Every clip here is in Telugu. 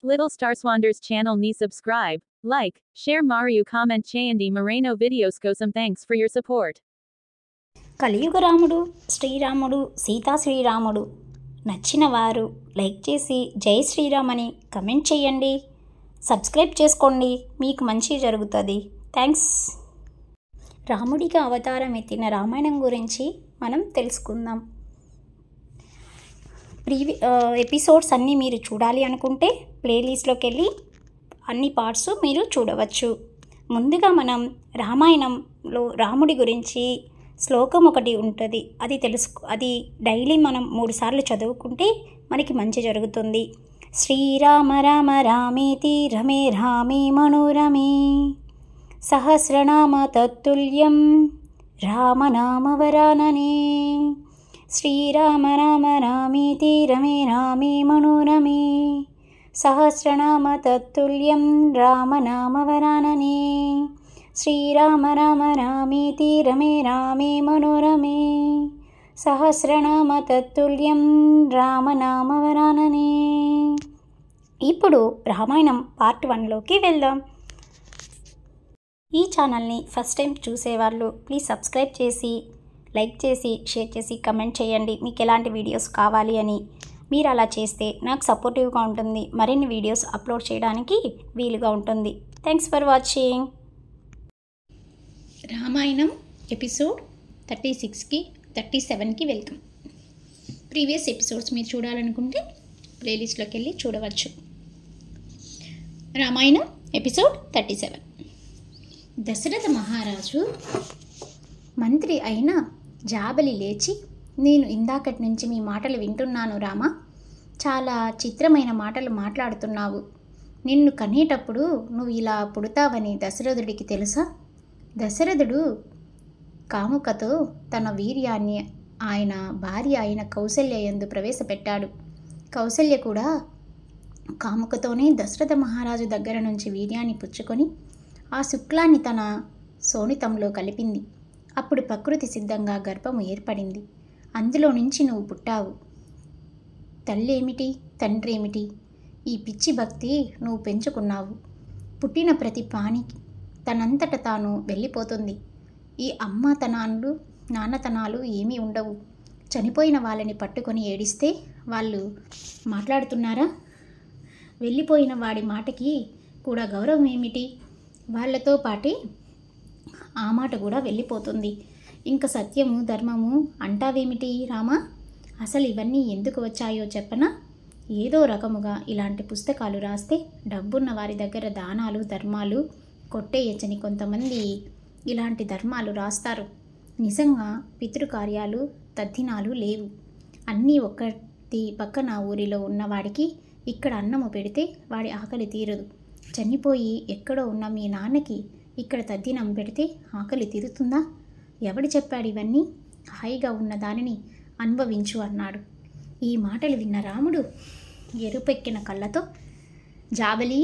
Little Starswanders channel ni subscribe, like, share Mario comment చేయండి Moreno videos కోసం thanks for your support. కలియుగ రాముడు శ్రీరాముడు సీతా శ్రీరాముడు నచ్చిన వారు లైక్ చేసి జై శ్రీరామ్ అని కమెంట్ చేయండి. సబ్స్క్రైబ్ చేసుకోండి, మీకు మంచి జరుగుతుంది. థ్యాంక్స్. రాముడిగా అవతారం ఎత్తిన రామాయణం గురించి మనం తెలుసుకుందాం. ఎపిసోడ్స్ అన్నీ మీరు చూడాలి అనుకుంటే ప్లేలిస్ట్లోకి వెళ్ళి అన్ని పార్ట్స్ మీరు చూడవచ్చు. ముందుగా మనం రామాయణంలో రాముడి గురించి శ్లోకం ఒకటి ఉంటుంది, అది డైలీ మనం 3 సార్లు చదువుకుంటే మనకి మంచి జరుగుతుంది. శ్రీరామ రామ రామేతి రమే రామే మనోరమే సహస్రనామ తత్తుల్యం రామనామవరాననే. శ్రీరామ రామ రామేతి రమే రామే మనోరమే సహస్రనామ తత్తుల్యం రామనామవరాననే. శ్రీరామ రామ రామేతి రమే రామే మనోరమే సహస్రనామ తత్తుల్యం రామనామవరాననే. ఇప్పుడు రామాయణం పార్ట్ 1లోకి వెళ్దాం. ఈ ఛానల్ని ఫస్ట్ టైం చూసేవాళ్ళు ప్లీజ్ సబ్స్క్రైబ్ చేసి లైక్ చేసి షేర్ చేసి కమెంట్ చేయండి మీకు ఎలాంటి వీడియోస్ కావాలి అని. మీరు అలా చేస్తే నాకు సపోర్టివ్గా ఉంటుంది, మరిన్ని వీడియోస్ అప్లోడ్ చేయడానికి వీలుగా ఉంటుంది. Thanks for watching. Ramayanam episode 36కి 37కి వెల్కమ్. ప్రీవియస్ ఎపిసోడ్స్ మీరు చూడాలనుకుంటే ప్లేలిస్ట్లోకి వెళ్ళి చూడవచ్చు. రామాయణం ఎపిసోడ్ 37. దశరథ మహారాజు మంత్రి అయిన జాబలి లేచి, నేను ఇందాకటి నుంచి మీ మాటలు వింటున్నాను రామా. చాలా చిత్రమైన మాటలు మాట్లాడుతున్నావు. నిన్ను కనేటప్పుడు నువ్వు ఇలా పుడతావని దశరథుడికి తెలుసా? దశరథుడు కాముకతో తన వీర్యాన్ని ఆయన భార్య అయిన కౌసల్య యందు ప్రవేశపెట్టాడు. కౌసల్య కూడా కాముకతోనే దశరథ మహారాజు దగ్గర నుంచి వీర్యాన్ని పుచ్చుకొని ఆ శుక్లాన్ని తన శోణితంలో కలిపింది. అప్పుడు ప్రకృతి సిద్ధంగా గర్భము ఏర్పడింది. అందులో నుంచి నువ్వు పుట్టావు. తల్లేమిటి తండ్రేమిటి, ఈ పిచ్చి భక్తి నువ్వు పెంచుకున్నావు. పుట్టిన ప్రతి ప్రాణి తనంతట తాను వెళ్ళిపోతుంది. ఈ అమ్మతనాలు నాన్నతనాలు ఏమీ ఉండవు. చనిపోయిన వాళ్ళని పట్టుకొని ఏడిస్తే వాళ్ళు మాట్లాడుతున్నారా? వెళ్ళిపోయిన వాడి మాటకి కూడా గౌరవం ఏమిటి? వాళ్ళతో పాటే ఆ మాట కూడా వెళ్ళిపోతుంది. ఇంకా సత్యము ధర్మము అంటావేమిటి రామా? అసలు ఇవన్నీ ఎందుకు వచ్చాయో చెప్పనా? ఏదో రకముగా ఇలాంటి పుస్తకాలు రాస్తే డబ్బున్న వారి దగ్గర దానాలు ధర్మాలు కొట్టేయచ్చని కొంతమంది ఇలాంటి ధర్మాలు రాస్తారు. నిజంగా పితృకార్యాలు తద్దినాలు లేవు. అన్నీ ఒక్కటి పక్కన ఊరిలో ఉన్నవాడికి ఇక్కడ అన్నము పెడితే వాడి ఆకలి తీరదు. చనిపోయి ఎక్కడో ఉన్న మీ నాన్నకి ఇక్కడ తద్దినం పెడితే ఆకలి తీరుతుందా? ఎవడు చెప్పాడు ఇవన్నీ? హాయిగా ఉన్న దానిని అనుభవించు అన్నాడు. ఈ మాటలు విన్న రాముడు ఎరుపెక్కిన కళ్ళతో, జాబలి,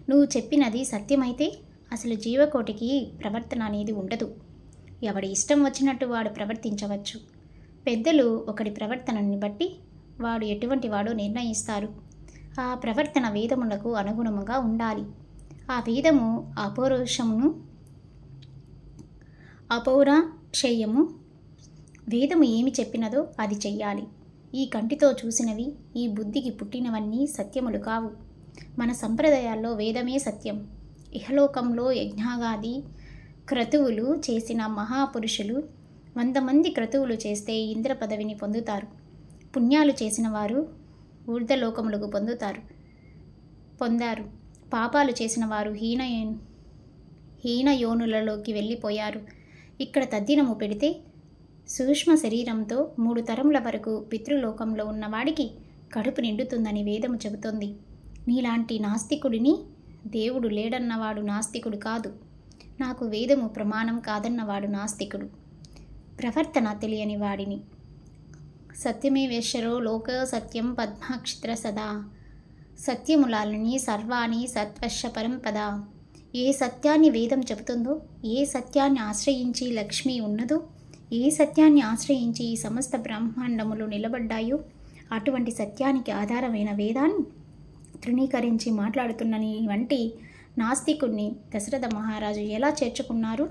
నువ్వు చెప్పినది సత్యమైతే అసలు జీవకోటికి ప్రవర్తన అనేది ఉండదు. ఎవడి ఇష్టం వచ్చినట్టు వాడు ప్రవర్తించవచ్చు. పెద్దలు ఒకడి ప్రవర్తనని బట్టి వాడు ఎటువంటి వాడో నిర్ణయిస్తారు. ఆ ప్రవర్తన వేదములకు అనుగుణముగా ఉండాలి. ఆ వేదము అపౌరాక్షేయము. వేదము ఏమి చెప్పినదో అది చెయ్యాలి. ఈ కంటితో చూసినవి, ఈ బుద్ధికి పుట్టినవన్నీ సత్యములు కావు. మన సంప్రదాయాల్లో వేదమే సత్యం. ఇహలోకంలో యజ్ఞాగాది క్రతువులు చేసిన మహాపురుషులు 100 మంది క్రతువులు చేస్తే ఇంద్ర పదవిని పొందుతారు. పుణ్యాలు చేసిన వారు ఊర్ధ్వలోకములకు పొందారు. పాపాలు చేసిన వారు హీన యోనులలోకి వెళ్ళిపోయారు. ఇక్కడ తద్దినము పెడితే సూక్ష్మ శరీరంతో 3 తరముల వరకు పితృలోకంలో ఉన్నవాడికి కడుపు నిండుతుందని వేదము చెబుతోంది. నీలాంటి నాస్తికుడిని దేవుడు లేడన్నవాడు నాస్తికుడు కాదు. నాకు వేదము ప్రమాణం కాదన్నవాడు నాస్తికుడు. ప్రవర్తన తెలియని వాడిని. సత్యమేవేశ్వరో లోక సత్యం పద్మాక్షిత్ర సదా సత్యములాలని సర్వాణి సత్వశ పరంపద. ఏ సత్యాన్ని వేదం చెబుతుందో, ఏ సత్యాన్ని ఆశ్రయించి లక్ష్మి ఉన్నదో, ఏ సత్యాన్ని ఆశ్రయించి ఈ సమస్త బ్రహ్మాండములు నిలబడ్డాయో అటువంటి సత్యానికి ఆధారమైన వేదాన్ని తృణీకరించి మాట్లాడుతున్న నీ వంటి నాస్తికుణ్ణి దశరథ మహారాజు ఎలా చేర్చుకున్నారు?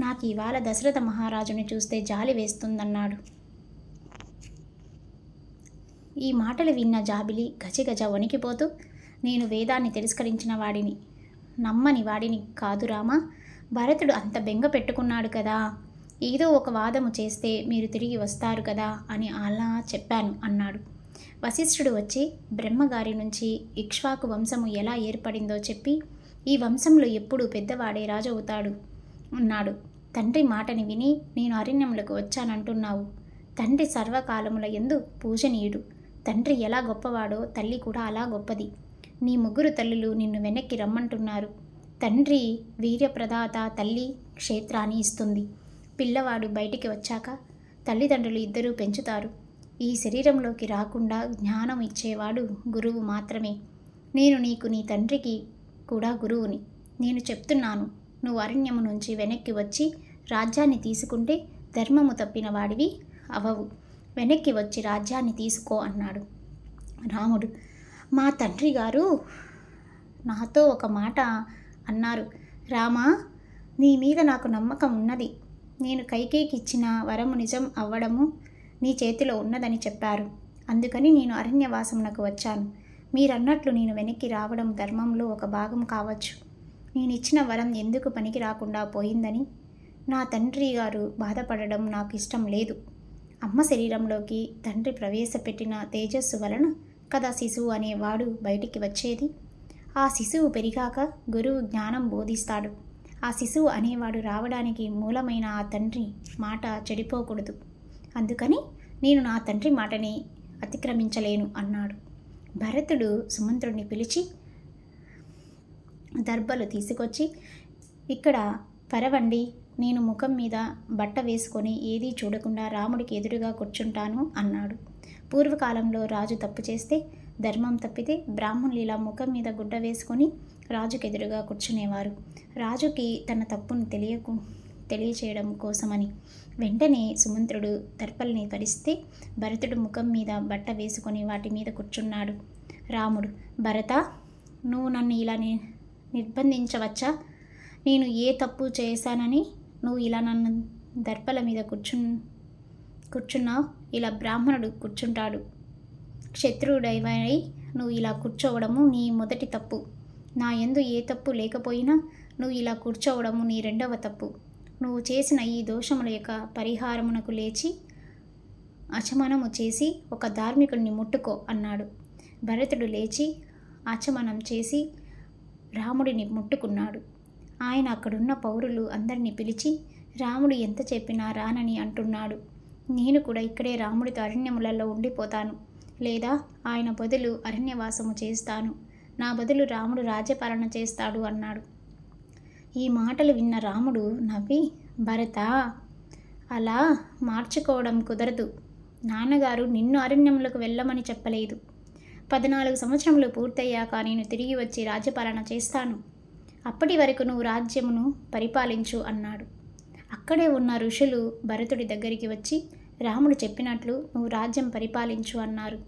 నాకు ఇవాళ దశరథ మహారాజుని చూస్తే జాలి వేస్తుందన్నాడు. ఈ మాటలు విన్న జాబిలి గజగజ వణికిపోతూ, నేను వేదాన్ని తిరస్కరించిన వాడిని, నమ్మని వాడిని కాదు రామా. భరతుడు అంత బెంగ పెట్టుకున్నాడు కదా, ఏదో ఒక వాదము చేస్తే మీరు తిరిగి వస్తారు కదా అని అలా చెప్పాను అన్నాడు. వశిష్ఠుడు వచ్చి బ్రహ్మగారి నుంచి ఇక్ష్వాకు వంశము ఎలా ఏర్పడిందో చెప్పి, ఈ వంశంలో ఎప్పుడు పెద్దవాడే రాజు అవుతాడు అన్నాడు. తండ్రి మాటని విని నేను అరణ్యములకు వచ్చానంటున్నావు. తండ్రి సర్వకాలముల యందు పూజనీయుడు. తండ్రి ఎలా గొప్పవాడో తల్లి కూడా అలా గొప్పది. నీ ముగ్గురు తల్లులు నిన్ను వెనక్కి రమ్మంటున్నారు. తండ్రి వీర్యప్రదాత, తల్లి క్షేత్రాన్ని ఇస్తుంది. పిల్లవాడు బయటికి వచ్చాక తల్లిదండ్రులు ఇద్దరూ పెంచుతారు. ఈ శరీరంలోకి రాకుండా జ్ఞానం ఇచ్చేవాడు గురువు మాత్రమే. నేను నీకు నీ తండ్రికి కూడా గురువుని. నేను చెప్తున్నాను, నువ్వు అరణ్యము నుంచి వెనక్కి వచ్చి రాజ్యాన్ని తీసుకుంటే ధర్మము తప్పిన వాడివి అవవు. వెనక్కి వచ్చి రాజ్యాన్ని తీసుకో అన్నాడు. రాముడు, మా తండ్రి గారు నాతో ఒక మాట అన్నారు. రామా, నీ మీద నాకు నమ్మకం ఉన్నది. నేను కైకేయికి ఇచ్చిన వరము నిజం అవ్వడము నీ చేతిలో ఉన్నదని చెప్పారు. అందుకని నేను అరణ్యవాసమునకు వచ్చాను. మీరన్నట్లు నేను వెనక్కి రావడం ధర్మంలో ఒక భాగం కావచ్చు. నేను ఇచ్చిన వరం ఎందుకు పనికి రాకుండా పోయిందని నా తండ్రి గారు బాధపడడం నాకు ఇష్టం లేదు. అమ్మ శరీరంలోకి తండ్రి ప్రవేశపెట్టిన తేజస్సు వలన కదా శిశువు అనేవాడు బయటికి వచ్చేది. ఆ శిశువు పెరిగాక గురువు జ్ఞానం బోధిస్తాడు. ఆ శిశువు అనేవాడు రావడానికి మూలమైన ఆ తండ్రి మాట చెడిపోకూడదు. అందుకని నేను నా తండ్రి మాటని అతిక్రమించలేను అన్నాడు. భరతుడు సుమంత్రుడిని పిలిచి దర్భలు తీసుకొచ్చి, ఇక్కడ పరవండి, నేను ముఖం మీద బట్ట వేసుకొని ఏదీ చూడకుండా రాముడికి ఎదురుగా కూర్చుంటాను అన్నాడు. పూర్వకాలంలో రాజు తప్పు చేస్తే, ధర్మం తప్పితే బ్రాహ్మణులు ఇలా ముఖం మీద గుడ్డ వేసుకొని రాజుకి ఎదురుగా కూర్చునేవారు. రాజుకి తన తప్పును తెలియచేయడం కోసమని. వెంటనే సుమంత్రుడు దర్పల్ని పరిస్తే భరతుడు ముఖం మీద బట్ట వేసుకొని వాటి మీద కూర్చున్నాడు. రాముడు, భరత, నువ్వు నన్ను ఇలా నిర్బంధించవచ్చా? నేను ఏ తప్పు చేశానని నువ్వు ఇలా నన్ను దర్పల మీద కూర్చున్నావు? ఇలా బ్రాహ్మణుడు కూర్చుంటాడు. క్షత్రుడైవై నువ్వు ఇలా కూర్చోవడము నీ మొదటి తప్పు. నా యందు ఏ తప్పు లేకపోయినా నువ్వు ఇలా కూర్చోవడము నీ రెండవ తప్పు. నువ్వు చేసిన ఈ దోషముల యొక్క పరిహారమునకు లేచి ఆచమనము చేసి ఒక ధార్మికుడిని ముట్టుకో అన్నాడు. భరతుడు లేచి ఆచమనం చేసి రాముడిని ముట్టుకున్నాడు. ఆయన అక్కడున్న పౌరులు అందరినీ పిలిచి, రాముడు ఎంత చెప్పినా రానని అంటున్నాడు. నేను కూడా ఇక్కడే రాముడితో అరణ్యములలో ఉండిపోతాను, లేదా ఆయన బదులు అరణ్యవాసము చేస్తాను. నా బదులు రాముడు రాజ్యపాలన చేస్తాడు అన్నాడు. ఈ మాటలు విన్న రాముడు నవ్వి, భరత, అలా మార్చుకోవడం కుదరదు. నాన్నగారు నిన్ను అరణ్యములకు వెళ్ళమని చెప్పలేదు. 14 సంవత్సరములు పూర్తయ్యాక నేను తిరిగి వచ్చి రాజ్యపాలన చేస్తాను. అప్పటి వరకు నువ్వు రాజ్యమును పరిపాలించు అన్నాడు. అక్కడే ఉన్న ఋషులు భరతుడి దగ్గరికి వచ్చి, రాముడు చెప్పినట్లు నువ్వు రాజ్యం పరిపాలించు అన్నారు.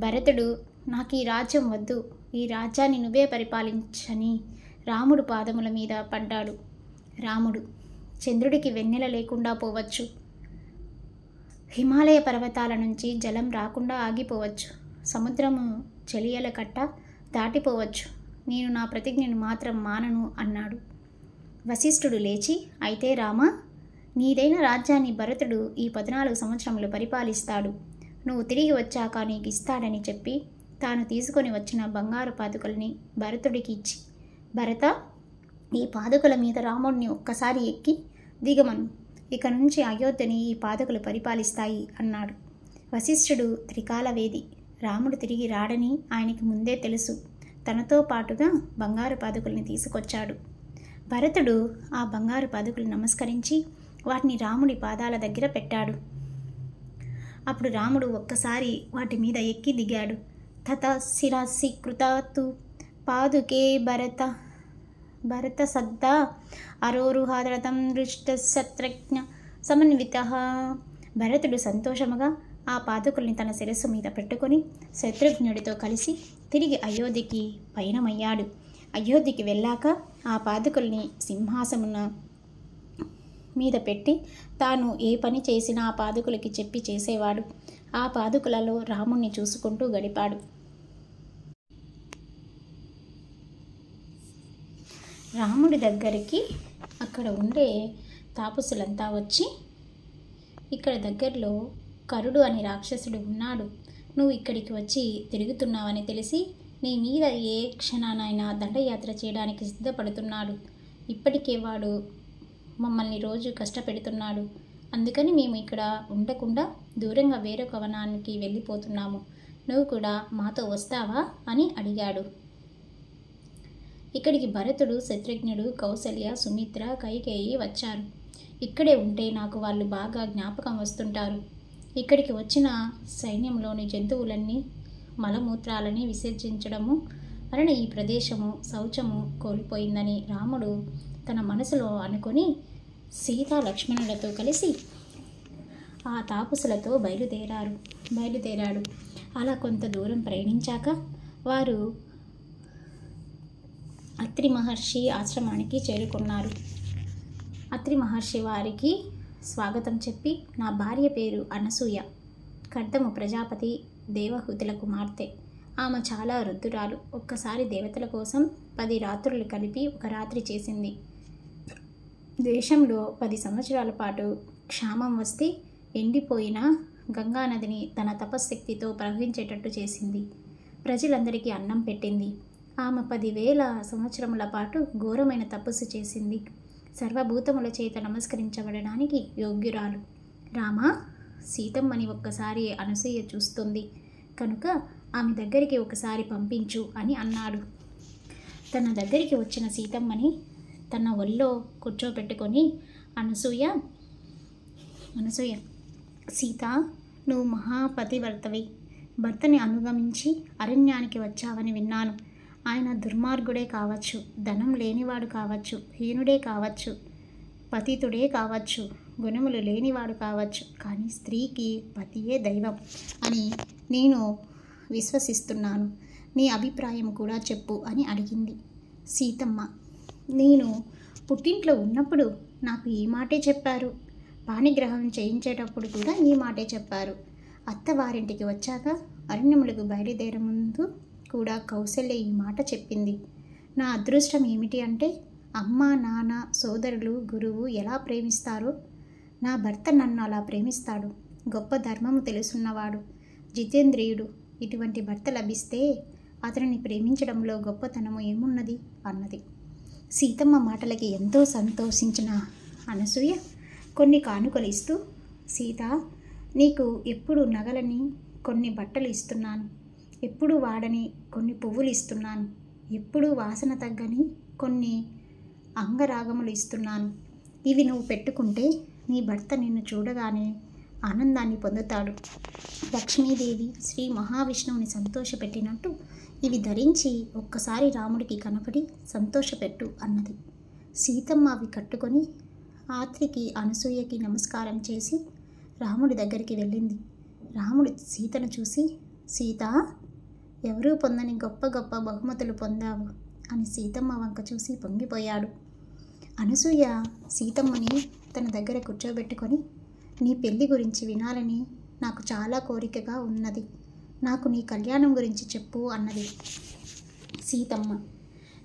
భరతుడు, నాకు ఈ రాజ్యం వద్దు, ఈ రాజ్యాన్ని నువ్వే పరిపాలించని రాముడు పాదముల మీద పడ్డాడు. రాముడు, చంద్రుడికి వెన్నెల లేకుండా పోవచ్చు, హిమాలయ పర్వతాల నుంచి జలం రాకుండా ఆగిపోవచ్చు, సముద్రము చెలియల కట్ట దాటిపోవచ్చు, నేను నా ప్రతిజ్ఞను మాత్రం మానను అన్నాడు. వశిష్ఠుడు లేచి, అయితే రామ, నీదైన రాజ్యాన్ని భరతుడు ఈ 14 సంవత్సరములు పరిపాలిస్తాడు. నువ్వు తిరిగి వచ్చాక నీకు ఇస్తాడని చెప్పి తాను తీసుకొని వచ్చిన బంగారు పాదుకల్ని భరతుడికి ఇచ్చి, భరత, ఈ పాదుకల మీద రాముడిని ఒక్కసారి ఎక్కి దిగమను. ఇక నుంచి అయోధ్యని ఈ పాదుకలు పరిపాలిస్తాయి అన్నాడు. వశిష్ఠుడు త్రికాలవేది. రాముడు తిరిగి రాడని ఆయనకి ముందే తెలుసు. తనతో పాటుగా బంగారు పాదుకల్ని తీసుకొచ్చాడు. భరతుడు ఆ బంగారు పాదుకలు నమస్కరించి వాటిని రాముడి పాదాల దగ్గర పెట్టాడు. అప్పుడు రాముడు ఒక్కసారి వాటి మీద ఎక్కి దిగాడు. తత శిరసి కృతాతు పాదుకే భరత సద్దా అరోరుహాదరతం దృష్ట శత్రుఘ్న సమన్విత. భరతుడు సంతోషముగా ఆ పాదుకల్ని తన శిరస్సు మీద పెట్టుకొని శత్రుఘ్నుడితో కలిసి తిరిగి అయోధ్యకి పయనమయ్యాడు. అయోధ్యకి వెళ్ళాక ఆ పాదుకల్ని సింహాసమున మీద పెట్టి తాను ఏ పని చేసినా ఆ పాదుకులకి చెప్పి చేసేవాడు. ఆ పాదుకలలో రాముణ్ణి చూసుకుంటూ గడిపాడు. రాముడి దగ్గరికి అక్కడ ఉండే తాపసులంతా వచ్చి, ఇక్కడ దగ్గరలో కరుడు అనే రాక్షసుడు ఉన్నాడు, నువ్వు ఇక్కడికి వచ్చి తిరుగుతున్నావని తెలిసి నీ మీద ఏ క్షణానైనా దండయాత్ర చేయడానికి సిద్ధపడుతున్నాడు. ఇప్పటికే వాడు మమ్మల్ని రోజు కష్టపెడుతున్నాడు. అందుకని మేము ఇక్కడ ఉండకుండా దూరంగా వేరొక వనానికి వెళ్ళిపోతున్నాము. నువ్వు కూడా మాతో వస్తావా అని అడిగాడు. ఇక్కడికి భరతుడు, శత్రుఘ్నుడు, కౌసల్య, సుమిత్ర, కైకేయి వచ్చారు. ఇక్కడే ఉంటే నాకు వాళ్ళు బాగా జ్ఞాపకం వస్తుంటారు. ఇక్కడికి వచ్చిన సైన్యంలోని జంతువులన్నీ మలమూత్రాలని విసర్జించడము వలన ఈ ప్రదేశము శౌచము కోల్పోయిందని రాముడు తన మనసులో అనుకొని సీతా లక్ష్మణులతో కలిసి ఆ తాపసులతో బయలుదేరాడు. అలా కొంత దూరం ప్రయాణించాక వారు అత్రి మహర్షి ఆశ్రమానికి చేరుకున్నారు. అత్రి మహర్షి వారికి స్వాగతం చెప్పి, నా భార్య పేరు అనసూయ, కర్దము ప్రజాపతి దేవహూతుల కుమార్తె. ఆమె చాలా వృద్ధురాలు. ఒక్కసారి దేవతల కోసం 10 రాత్రులు కలిపి ఒక రాత్రి చేసింది. దేశంలో 10 సంవత్సరాల పాటు క్షామం వస్తే ఎండిపోయిన గంగానదిని తన తపశ్శక్తితో ప్రవహించేటట్టు చేసింది. ప్రజలందరికీ అన్నం పెట్టింది. ఆమె 10,000 సంవత్సరముల పాటు ఘోరమైన తపస్సు చేసింది. సర్వభూతముల చేత నమస్కరించబడడానికి యోగ్యురాలు. రామా, సీతమ్మని ఒక్కసారి అనసూయ చూస్తుంది కనుక ఆమె దగ్గరికి ఒకసారి పంపించు అని అన్నాడు. తన దగ్గరికి వచ్చిన సీతమ్మని తన ఒళ్ళో కూర్చోబెట్టుకొని అనసూయ, సీత, నువ్వు మహాపతివర్తవి. భర్తని అనుగమించి అరణ్యానికి వచ్చావని విన్నాను. ఆయన దుర్మార్గుడే కావచ్చు, ధనం లేనివాడు కావచ్చు, హీనుడే కావచ్చు, పతితుడే కావచ్చు, గుణములు లేనివాడు కావచ్చు, కానీ స్త్రీకి పతియే దైవం అని నేను విశ్వసిస్తున్నాను. నీ అభిప్రాయం కూడా చెప్పు అని అడిగింది. సీతమ్మ, నేను పుట్టింట్లో ఉన్నప్పుడు నాకు ఈ మాటే చెప్పారు. పాణిగ్రహం చేయించేటప్పుడు కూడా ఈ మాటే చెప్పారు. అత్తవారింటికి వచ్చాక అరణ్యములకు బయలుదేరే ముందు కూడా కౌసల్య ఈ మాట చెప్పింది. నా అదృష్టం ఏమిటి అంటే, అమ్మ, నాన్న, సోదరులు, గురువు ఎలా ప్రేమిస్తారో నా భర్త నన్ను అలా ప్రేమిస్తాడు. గొప్ప ధర్మము తెలుసున్నవాడు, జితేంద్రియుడు. ఇటువంటి భర్త లభిస్తే అతనిని ప్రేమించడంలో గొప్పతనము ఏమున్నది అన్నది. సీతమ్మ మాటలకి ఎంతో సంతోషించిన అనసూయ కొన్ని కానుకలు ఇస్తూ, సీత, నీకు ఎప్పుడు నగలని కొన్ని బట్టలు ఇస్తున్నాను, ఎప్పుడు వాడని కొన్ని పువ్వులు ఇస్తున్నాను, ఎప్పుడు వాసన తగ్గని కొన్ని అంగరాగములు ఇస్తున్నాను. ఇవి నువ్వు పెట్టుకుంటే నీ భర్త నిన్ను చూడగానే ఆనందాన్ని పొందుతాడు. లక్ష్మీదేవి శ్రీ మహావిష్ణువుని సంతోషపెట్టినట్టు ఇవి ధరించి ఒక్కసారి రాముడికి కనపడి సంతోషపెట్టు అన్నది. సీతమ్మ అవి కట్టుకొని ఆత్రికి, అనసూయకి నమస్కారం చేసి రాముడి దగ్గరికి వెళ్ళింది. రాముడు సీతను చూసి, సీత, ఎవరూ పొందని గొప్ప గొప్ప బహుమతులు పొందావు అని సీతమ్మ వంక చూసి పొంగిపోయాడు. అనసూయ సీతమ్మని తన దగ్గర కూర్చోబెట్టుకొని, నీ పెళ్లి గురించి వినాలని నాకు చాలా కోరికగా ఉన్నది. నాకు నీ కళ్యాణం గురించి చెప్పు అన్నది. సీతమ్మ,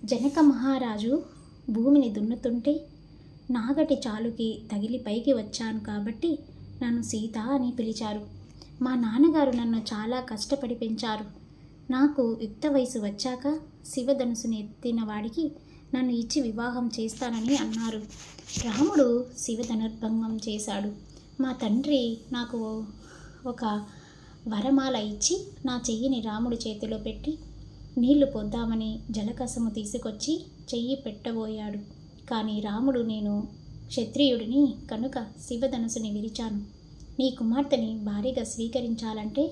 జనక మహారాజు భూమిని దున్నుతుంటే నాగటి చాలుకి తగిలి పైకి వచ్చాను కాబట్టి నన్ను సీత అని పిలిచారు. మా నాన్నగారు నన్ను చాలా కష్టపడి పెంచారు. నాకు యుక్త వయసు వచ్చాక శివధనుసుని ఎత్తిన వాడికి నన్ను ఇచ్చి వివాహం చేస్తానని అన్నారు. రాముడు శివధనుర్భంగం చేశాడు. మా తండ్రి నాకు ఒక వరమాల ఇచ్చి నా చెయ్యిని రాముడి చేతిలో పెట్టి నీళ్లు పొద్దామని జలకసము తీసుకొచ్చి చెయ్యి పెట్టబోయాడు. కానీ రాముడు, నేను క్షత్రియుడిని కనుక శివధనుసుని విరిచాను. నీ కుమార్తెని భార్యగా స్వీకరించాలంటే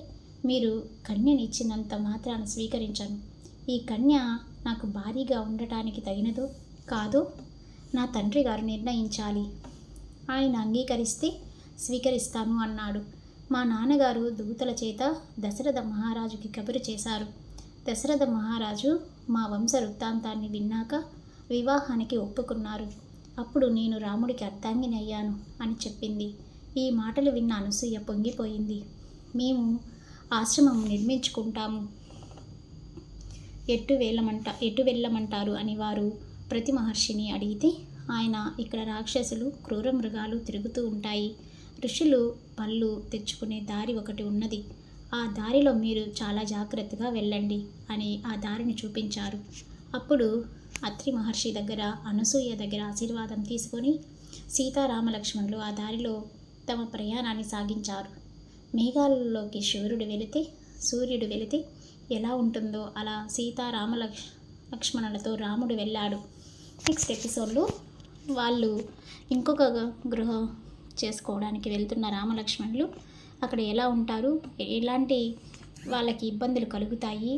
మీరు కన్యనిచ్చినంత మాత్రాన స్వీకరించను. ఈ కన్య నాకు భారీగా ఉండటానికి తగినదో కాదో నా తండ్రి గారు నిర్ణయించాలి. ఆయన అంగీకరిస్తే స్వీకరిస్తాను అన్నాడు. మా నాన్నగారు దూతల చేత దశరథ మహారాజుకి కబురు చేశారు. దశరథ మహారాజు మా వంశ వృత్తాంతాన్ని విన్నాక వివాహానికి ఒప్పుకున్నారు. అప్పుడు నేను రాముడికి అర్ధాంగిని అయ్యాను అని చెప్పింది. ఈ మాటలు విన్న అనసూయ పొంగిపోయింది. మేము ఆశ్రమం నిర్మించుకుంటాము, ఎటు వెళ్ళమంటారు అని వారు ప్రతి మహర్షిని అడిగితే ఆయన, ఇక్కడ రాక్షసులు, క్రూర మృగాలు తిరుగుతూ ఉంటాయి. ఋషులు పళ్ళు తెచ్చుకునే దారి ఒకటి ఉన్నది. ఆ దారిలో మీరు చాలా జాగ్రత్తగా వెళ్ళండి అని ఆ దారిని చూపించారు. అప్పుడు అత్రి మహర్షి దగ్గర, అనసూయ దగ్గర ఆశీర్వాదం తీసుకొని సీతారామలక్ష్మణులు ఆ దారిలో తమ ప్రయాణాన్ని సాగించారు. మేఘాలలోకి సూర్యుడు వెళితే ఎలా ఉంటుందో అలా లక్ష్మణులతో రాముడు వెళ్ళాడు. నెక్స్ట్ ఎపిసోడ్లో వాళ్ళు ఇంకొక గృహం చేసుకోవడానికి వెళ్తున్న రామలక్ష్మణులు అక్కడ ఎలా ఉంటారు, ఎలాంటి వాళ్ళకి ఇబ్బందులు కలుగుతాయి,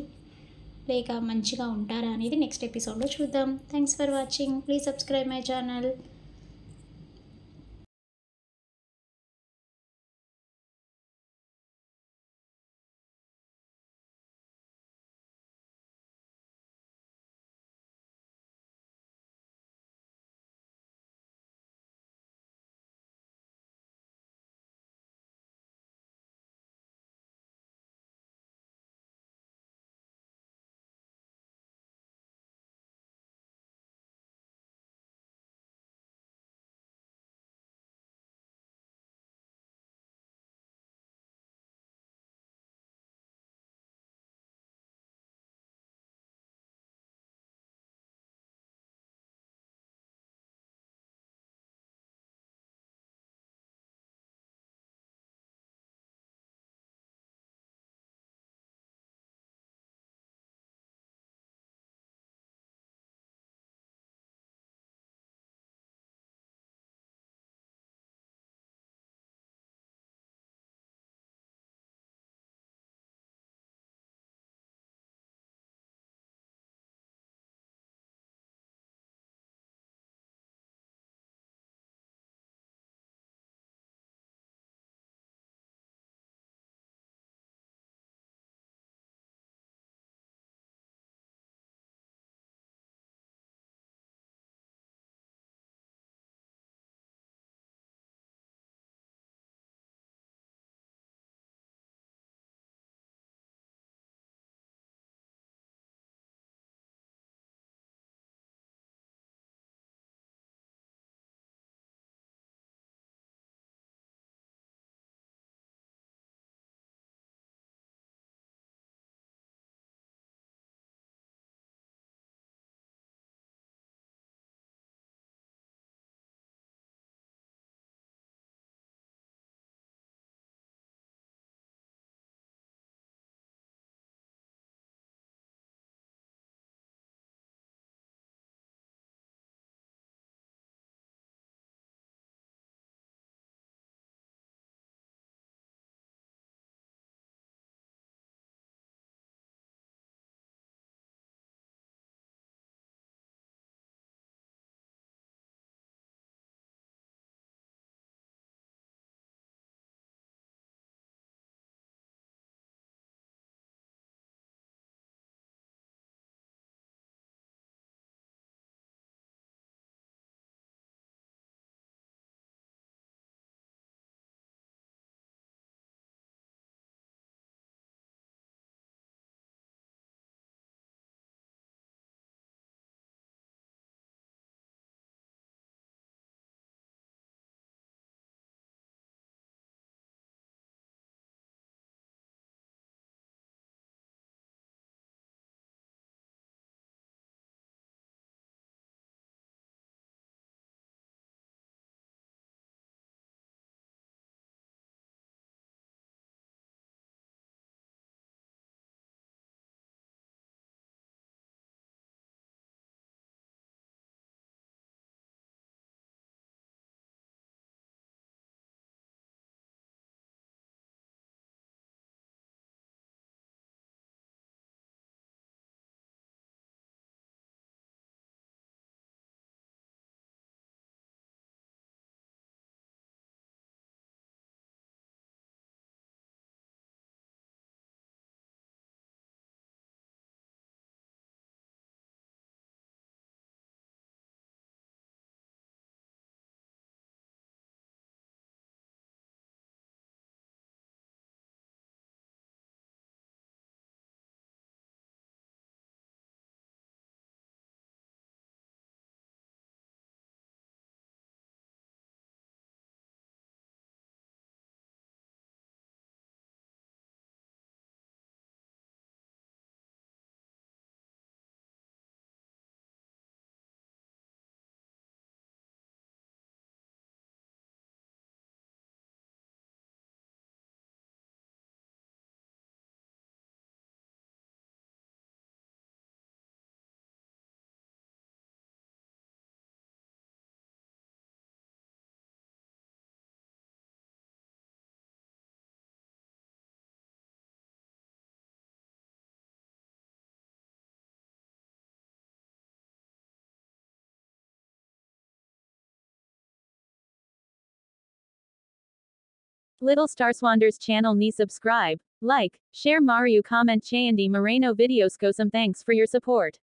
లేక మంచిగా ఉంటారా అనేది నెక్స్ట్ ఎపిసోడ్లో చూద్దాం. Thanks for watching. Please subscribe my channel. Little Starswanders channel ni subscribe, like, share Mario comment చేయండి Moreno videos కోసం thanks for your support.